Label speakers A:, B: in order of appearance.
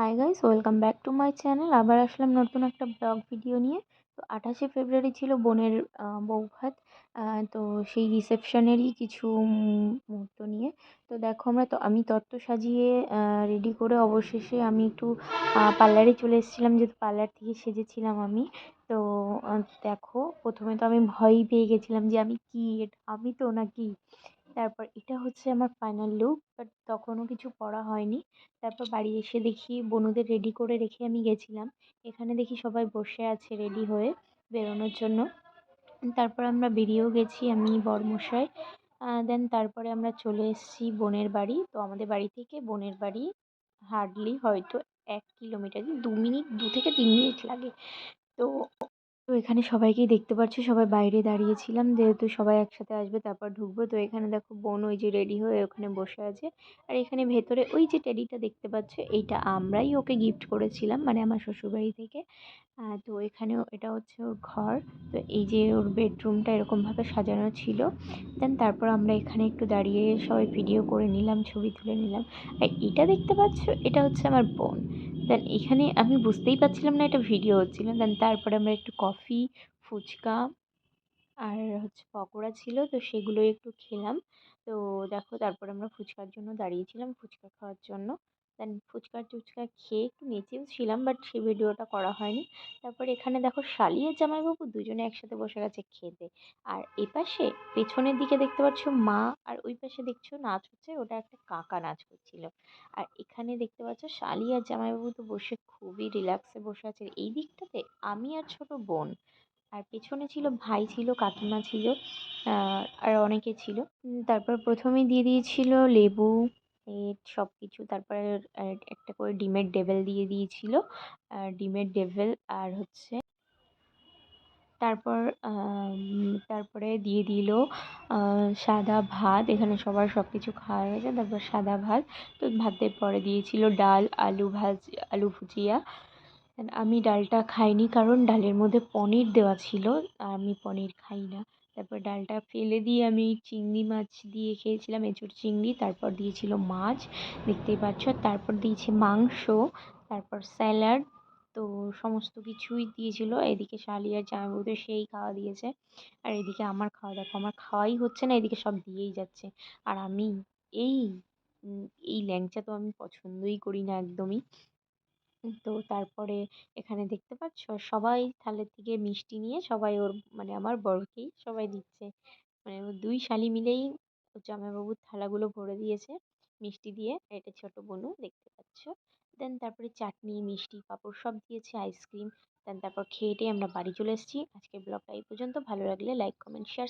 A: Hi guys, welcome back to my channel. আবার আসলাম নতুন একটা ব্লগ ভিডিও নিয়ে। তো 28শে ফেব্রুয়ারি ছিল বোনের বৌভাত। তো সেই রিসেপশনেরই কিছু মুহূর্ত নিয়ে। তো দেখো আমি তত্ত্ব সাজিয়ে রেডি করে অবশেষে আমি একটু পার্লারে চলে এসেছিলাম, যেহেতু পার্লার থেকে সেজেছিলাম আমি। তো দেখো, প্রথমে তো আমি ভয়ই পেয়ে গেছিলাম যে আমি কি, এটা আমি তো নাকি। তারপর এটা হচ্ছে আমার ফাইনাল লুক, বাট তখনও কিছু পরা হয়নি। তারপর বাড়ি এসে দেখি বনুদের রেডি করে রেখে আমি গেছিলাম। এখানে দেখি সবাই বসে আছে রেডি হয়ে বেরোনোর জন্য। তারপর আমরা বেরিয়েও গেছি, আমি বরমশাই। দেন তারপরে আমরা চলে এসেছি বোনের বাড়ি। তো আমাদের বাড়ি থেকে বোনের বাড়ি হার্ডলি হয়তো 1 কিলোমিটার, 2 মিনিট, 2 থেকে 3 মিনিট লাগে। তো তো এখানে সবাইকেই দেখতে পাচ্ছ, সবাই বাইরে দাঁড়িয়েছিলাম, যেহেতু সবাই একসাথে আসবে তারপর ঢুকবো। তো এখানে দেখো বোন ওই যে রেডি হয়ে ওখানে বসে আছে। আর এখানে ভেতরে ওই যে টেডিটা দেখতে পাচ্ছ, এইটা আমরাই ওকে গিফট করেছিলাম, মানে আমার শ্বশুরবাড়ি থেকে। তো এখানেও এটা হচ্ছে ওর ঘর। তো এই যে ওর বেডরুমটা এরকমভাবে সাজানো ছিল। দেন তারপর আমরা এখানে একটু দাঁড়িয়ে সবাই ভিডিও করে নিলাম, ছবি তুলে নিলাম। আর এটা দেখতে পাচ্ছ, এটা হচ্ছে আমার বোন। দেন এখানে আমি বুঝতেই পারছিলাম না এটা ভিডিও হচ্ছিল। দেন তারপরে আমরা একটু কফি, ফুচকা আর হচ্ছে পকোড়া ছিল, তো সেগুলোই একটু খেলাম। তো দেখো, তারপর আমরা ফুচকার জন্য দাঁড়িয়েছিলাম, ফুচকা খাওয়ার জন্য। দেন ফুচকা টুচকা খেয়ে একটু নেচেও ছিলাম, বাট সেই ভিডিওটা করা হয়নি। তারপর এখানে দেখো শালি আর জামাইবাবু দুজনে একসাথে বসে গেছে খেতে। আর এপাশে পেছনের দিকে দেখতে পাচ্ছ মা, আর ওই পাশে দেখছো নাচ হচ্ছে, ওটা একটা কাকা নাচ করছিল। আর এখানে দেখতে পাচ্ছ শালি আর জামাইবাবু তো বসে খুবই রিল্যাক্সে বসে আছে এই দিকটাতে, আমি আর ছোট বোন। আর পেছনে ছিল ভাই, ছিল কাকিমা, ছিল আর অনেকে ছিল। তারপর প্রথমেই দিয়ে দিয়েছিল লেবু, সব কিছু। তারপরে একটা করে ডিমের ডেভেল দিয়ে দিয়েছিল, ডিমের ডেভেল। আর হচ্ছে তারপর তারপরে দিয়ে দিল সাদা ভাত। এখানে সবার সব কিছু খাওয়া হয়ে গেছে, তারপর সাদা ভাত। তো ভাতের পরে দিয়েছিল ডাল, আলু ভুজিয়া। আমি ডালটা খাইনি, কারণ ডালের মধ্যে পনির দেওয়া ছিল, আর আমি পনির খাই না। তারপর ডালটা ফেলে দিয়ে আমি চিংড়ি মাছ দিয়ে খেয়েছিলাম, এঁচোড় চিংড়ি। তারপর দিয়েছিল মাছ, দেখতেই পাচ্ছ। তারপর দিয়েছে মাংস, তারপর স্যালাড। তো সমস্ত কিছুই দিয়েছিল। এদিকে শালি আর জামাইবাবু তো সেই খাওয়া দিয়েছে। আর এদিকে আমার খাওয়া, দেখো আমার খাওয়াই হচ্ছে না, এদিকে সব দিয়েই যাচ্ছে। আর আমি এই এই ল্যাংচা তো আমি পছন্দই করি না একদমই। তো তারপরে এখানে দেখতে পাচ্ছ সবাই থালের থেকে মিষ্টি নিয়ে সবাই ওর, মানে আমার বরকেই সবাই দিচ্ছে। মানে ওর দুই শালি মিলেই ওর জামাইবাবুর থালাগুলো ভরে দিয়েছে মিষ্টি দিয়ে। আর এটা ছোট বোনও দেখতে পাচ্ছ। দেন তারপরে চাটনি, মিষ্টি, পাঁপড় সব দিয়েছে, আইসক্রিম। দেন তারপর খেয়ে টেয়ে আমরা বাড়ি চলে এসেছি। আজকের ব্লগটা এই পর্যন্ত। ভালো লাগলে লাইক, কমেন্ট, শেয়ার।